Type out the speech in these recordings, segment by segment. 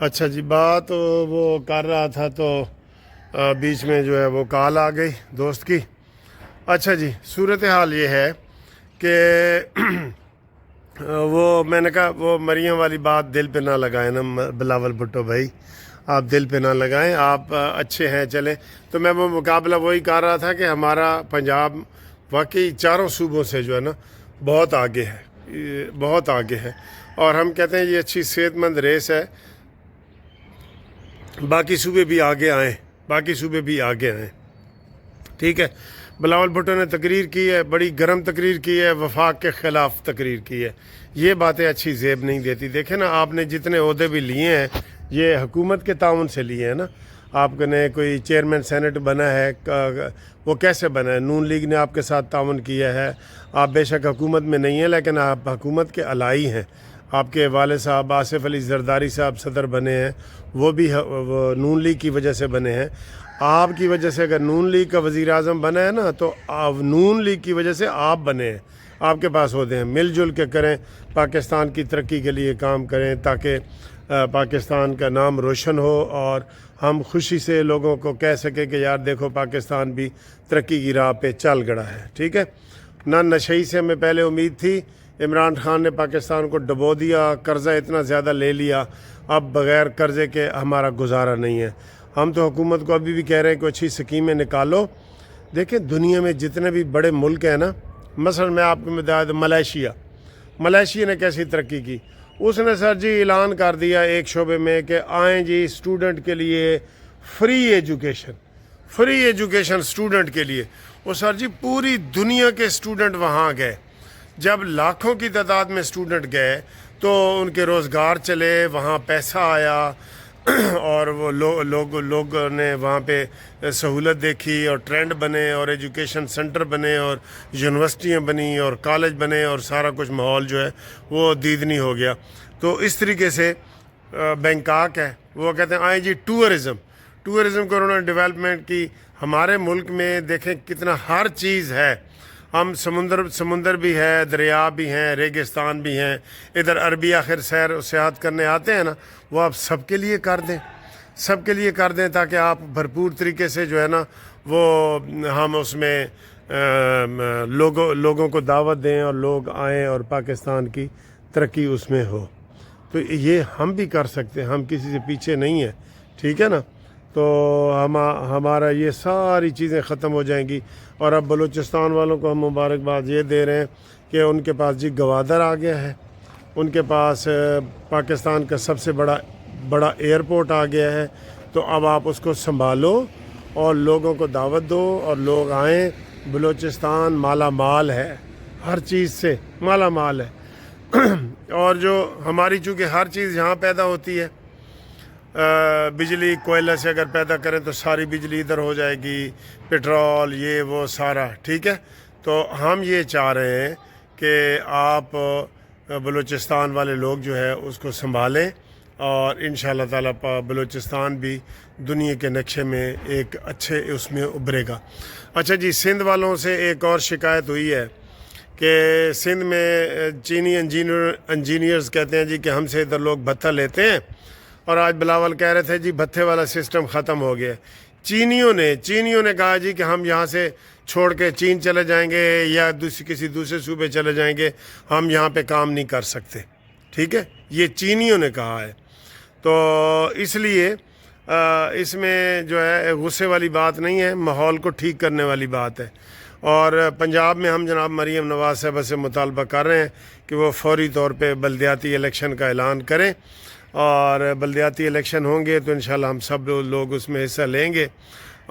اچھا جی، بات وہ کر رہا تھا تو بیچ میں جو ہے وہ کال آ گئی دوست کی۔ اچھا جی، صورتحال یہ ہے کہ وہ میں نے کہا وہ مریم والی بات دل پہ نہ لگائیں نا بلاول بھٹو بھائی، آپ دل پہ نہ لگائیں، آپ اچھے ہیں چلیں۔ تو میں وہ مقابلہ وہی کر رہا تھا کہ ہمارا پنجاب واقعی چاروں صوبوں سے جو ہے نا بہت آگے ہے، بہت آگے ہے، اور ہم کہتے ہیں یہ اچھی صحت مند ریس ہے، باقی صوبے بھی آگے آئیں، باقی صوبے بھی آگے آئیں، ٹھیک ہے۔ بلاول بھٹو نے تقریر کی ہے، بڑی گرم تقریر کی ہے، وفاق کے خلاف تقریر کی ہے، یہ باتیں اچھی زیب نہیں دیتی۔ دیکھیں نا، آپ نے جتنے عہدے بھی لیے ہیں یہ حکومت کے تعاون سے لیے ہیں نا۔ آپ نے کوئی چیئرمین سینٹ بنا ہے، وہ کیسے بنا ہے؟ نون لیگ نے آپ کے ساتھ تعاون کیا ہے۔ آپ بے شک حکومت میں نہیں ہیں لیکن آپ حکومت کے الائی ہیں۔ آپ کے والد صاحب آصف علی زرداری صاحب صدر بنے ہیں، وہ بھی نون لیگ کی وجہ سے بنے ہیں۔ آپ کی وجہ سے اگر نون لیگ کا وزیر اعظم بنا ہے نا تو نون لیگ کی وجہ سے آپ بنے ہیں، آپ کے پاس ہوتے ہیں۔ مل جل کے کریں، پاکستان کی ترقی کے لیے کام کریں تاکہ پاکستان کا نام روشن ہو اور ہم خوشی سے لوگوں کو کہہ سکیں کہ یار دیکھو پاکستان بھی ترقی کی راہ پہ چل گڑا ہے، ٹھیک ہے۔ نہ نشئی سے ہمیں پہلے امید تھی، عمران خان نے پاکستان کو ڈبو دیا، قرضہ اتنا زیادہ لے لیا، اب بغیر قرضے کے ہمارا گزارا نہیں ہے۔ ہم تو حکومت کو ابھی بھی کہہ رہے ہیں کہ اچھی اسکیمیں نکالو۔ دیکھیں دنیا میں جتنے بھی بڑے ملک ہیں نا، مثلا میں آپ کو بتا دوں ملائیشیا نے کیسی ترقی کی؟ اس نے سر جی اعلان کر دیا ایک شعبے میں کہ آئیں جی اسٹوڈنٹ کے لیے فری ایجوکیشن اسٹوڈنٹ کے لیے۔ وہ سر جی پوری دنیا کے اسٹوڈنٹ وہاں گئے، جب لاکھوں کی تعداد میں اسٹوڈنٹ گئے تو ان کے روزگار چلے، وہاں پیسہ آیا اور وہ لوگوں نے وہاں پہ سہولت دیکھی اور ٹرینڈ بنے اور ایجوکیشن سینٹر بنے اور یونیورسٹیاں بنی اور کالج بنے اور سارا کچھ ماحول جو ہے وہ دیدنی ہو گیا۔ تو اس طریقے سے بینکاک ہے، وہ کہتے ہیں آئیں جی ٹورزم کو انہوں نے ڈیولپمنٹ کی۔ ہمارے ملک میں دیکھیں کتنا ہر چیز ہے، ہم سمندر بھی ہے، دریا بھی ہیں، ریگستان بھی ہیں، ادھر عربی آخر سیر و سیاحت کرنے آتے ہیں نا، وہ آپ سب کے لیے کر دیں تاکہ آپ بھرپور طریقے سے جو ہے نا وہ ہم اس میں لوگوں کو دعوت دیں اور لوگ آئیں اور پاکستان کی ترقی اس میں ہو۔ تو یہ ہم بھی کر سکتے ہیں، ہم کسی سے پیچھے نہیں ہیں، ٹھیک ہے نا۔ تو ہمارا یہ ساری چیزیں ختم ہو جائیں گی۔ اور اب بلوچستان والوں کو ہم مبارکباد یہ دے رہے ہیں کہ ان کے پاس جی گوادر آ گیا ہے، ان کے پاس پاکستان کا سب سے بڑا ایئرپورٹ آ گیا ہے۔ تو اب آپ اس کو سنبھالو اور لوگوں کو دعوت دو اور لوگ آئیں۔ بلوچستان مالا مال ہے، ہر چیز سے مالا مال ہے اور جو ہماری چونکہ ہر چیز یہاں پیدا ہوتی ہے، بجلی کوئلہ سے اگر پیدا کریں تو ساری بجلی ادھر ہو جائے گی، پٹرول یہ وہ سارا، ٹھیک ہے۔ تو ہم یہ چاہ رہے ہیں کہ آپ بلوچستان والے لوگ جو ہے اس کو سنبھالیں اور انشاءاللہ تعالیٰ بلوچستان بھی دنیا کے نقشے میں ایک اچھے اس میں ابھرے گا۔ اچھا جی، سندھ والوں سے ایک اور شکایت ہوئی ہے کہ سندھ میں چینی انجینئرز کہتے ہیں جی کہ ہم سے ادھر لوگ بھتہ لیتے ہیں، اور آج بلاول کہہ رہے تھے جی بھتے والا سسٹم ختم ہو گیا۔ چینیوں نے کہا جی کہ ہم یہاں سے چھوڑ کے چین چلے جائیں گے یا کسی دوسرے صوبے چلے جائیں گے، ہم یہاں پہ کام نہیں کر سکتے، ٹھیک ہے، یہ چینیوں نے کہا ہے۔ تو اس لیے اس میں جو ہے غصے والی بات نہیں ہے، ماحول کو ٹھیک کرنے والی بات ہے۔ اور پنجاب میں ہم جناب مریم نواز صاحبہ سے مطالبہ کر رہے ہیں کہ وہ فوری طور پہ بلدیاتی الیکشن کا اعلان کریں، اور بلدیاتی الیکشن ہوں گے تو انشاءاللہ ہم سب لوگ اس میں حصہ لیں گے،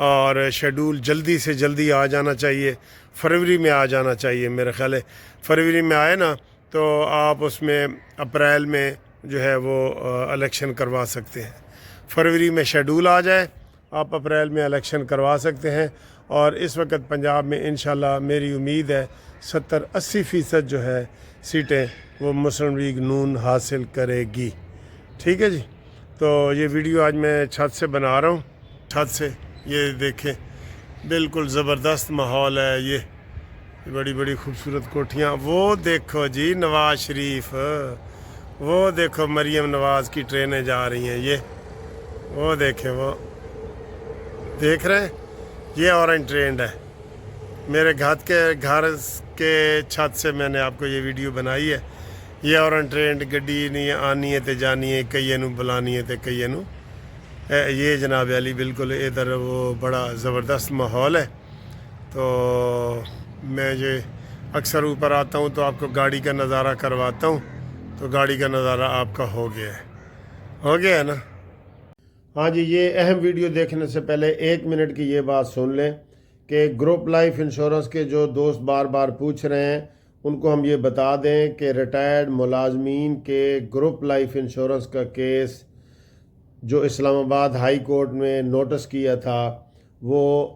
اور شیڈول جلدی سے جلدی آ جانا چاہیے، فروری میں آ جانا چاہیے۔ میرا خیال ہے فروری میں آئے نا تو آپ اس میں اپریل میں جو ہے وہ الیکشن کروا سکتے ہیں۔ فروری میں شیڈول آ جائے، آپ اپریل میں الیکشن کروا سکتے ہیں، اور اس وقت پنجاب میں انشاءاللہ میری امید ہے 70-80% جو ہے سیٹیں وہ مسلم لیگ نون حاصل کرے گی، ٹھیک ہے جی۔ تو یہ ویڈیو آج میں چھت سے بنا رہا ہوں، چھت سے یہ دیکھیں بالکل زبردست ماحول ہے، یہ بڑی بڑی خوبصورت کوٹھیاں، وہ دیکھو جی نواز شریف وہ دیکھو مریم نواز کی ٹرینیں جا رہی ہیں، یہ وہ دیکھیں، وہ دیکھ رہے ہیں، یہ اورنج ٹرین ہے۔ میرے گھر کے چھت سے میں نے آپ کو یہ ویڈیو بنائی ہے۔ یہ اورنج ٹرین گڈی نہیں آنی ہے تے جانی ہے، کئی نو بلانی ہے تے کئی نو۔ یہ جناب علی بالکل ادھر وہ بڑا زبردست ماحول ہے۔ تو میں یہ اکثر اوپر آتا ہوں تو آپ کو گاڑی کا نظارہ کرواتا ہوں، تو گاڑی کا نظارہ آپ کا ہو گیا ہے نا۔ ہاں جی، یہ اہم ویڈیو دیکھنے سے پہلے 1 منٹ کی یہ بات سن لیں کہ گروپ لائف انشورنس کے جو دوست بار بار پوچھ رہے ہیں ان کو ہم یہ بتا دیں کہ ریٹائرڈ ملازمین کے گروپ لائف انشورنس کا کیس جو اسلام آباد ہائی کورٹ میں نوٹس کیا تھا، وہ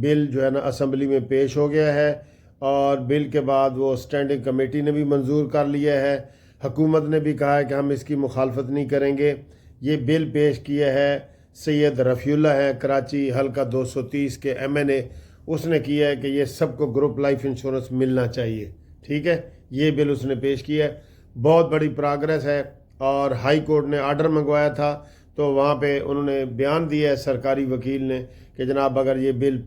بل جو ہے نا اسمبلی میں پیش ہو گیا ہے، اور بل کے بعد وہ اسٹینڈنگ کمیٹی نے بھی منظور کر لیا ہے۔ حکومت نے بھی کہا ہے کہ ہم اس کی مخالفت نہیں کریں گے۔ یہ بل پیش کیا ہے سید رفیع اللہ ہے، کراچی حلقہ 230 کے MNA، اس نے کیا ہے کہ یہ سب کو گروپ لائف انشورنس ملنا چاہیے، ٹھیک ہے۔ یہ بل اس نے پیش کیا ہے، بہت بڑی پراگریس ہے۔ اور ہائی کورٹ نے آرڈر منگوایا تھا تو وہاں پہ انہوں نے بیان دیا ہے سرکاری وکیل نے کہ جناب اگر یہ بل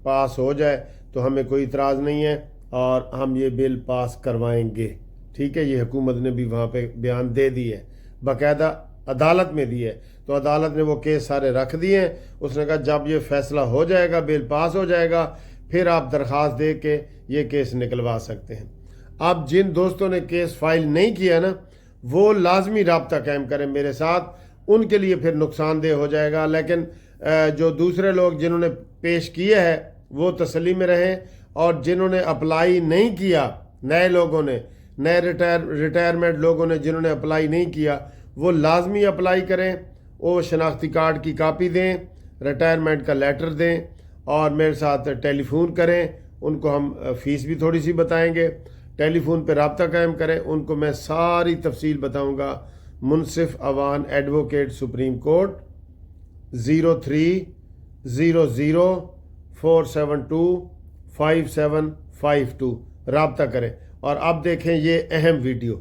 پاس ہو جائے تو ہمیں کوئی اعتراض نہیں ہے اور ہم یہ بل پاس کروائیں گے، ٹھیک ہے۔ یہ حکومت نے بھی وہاں پہ بیان دے دی ہے، باقاعدہ عدالت میں دی ہے، تو عدالت نے وہ کیس سارے رکھ دیے ہیں۔ اس نے کہا جب یہ فیصلہ ہو جائے گا، بل پاس ہو جائے گا، پھر آپ درخواست دے کے یہ کیس نکلوا سکتے ہیں۔ اب جن دوستوں نے کیس فائل نہیں کیا نا، وہ لازمی رابطہ قائم کریں میرے ساتھ، ان کے لیے پھر نقصان دہ ہو جائے گا۔ لیکن جو دوسرے لوگ جنہوں نے پیش کیا ہے وہ تسلی میں رہیں، اور جنہوں نے اپلائی نہیں کیا، نئے لوگوں نے، نئے ریٹائرمنٹ لوگوں نے جنہوں نے اپلائی نہیں کیا، وہ لازمی اپلائی کریں۔ وہ شناختی کارڈ کی کاپی دیں، ریٹائرمنٹ کا لیٹر دیں، اور میرے ساتھ ٹیلی فون کریں۔ ان کو ہم فیس بھی تھوڑی سی بتائیں گے، ٹیلی فون پہ رابطہ قائم کریں، ان کو میں ساری تفصیل بتاؤں گا۔ منصف اوان ایڈوکیٹ سپریم کورٹ 0300472572 رابطہ کریں۔ اور اب دیکھیں یہ اہم ویڈیو۔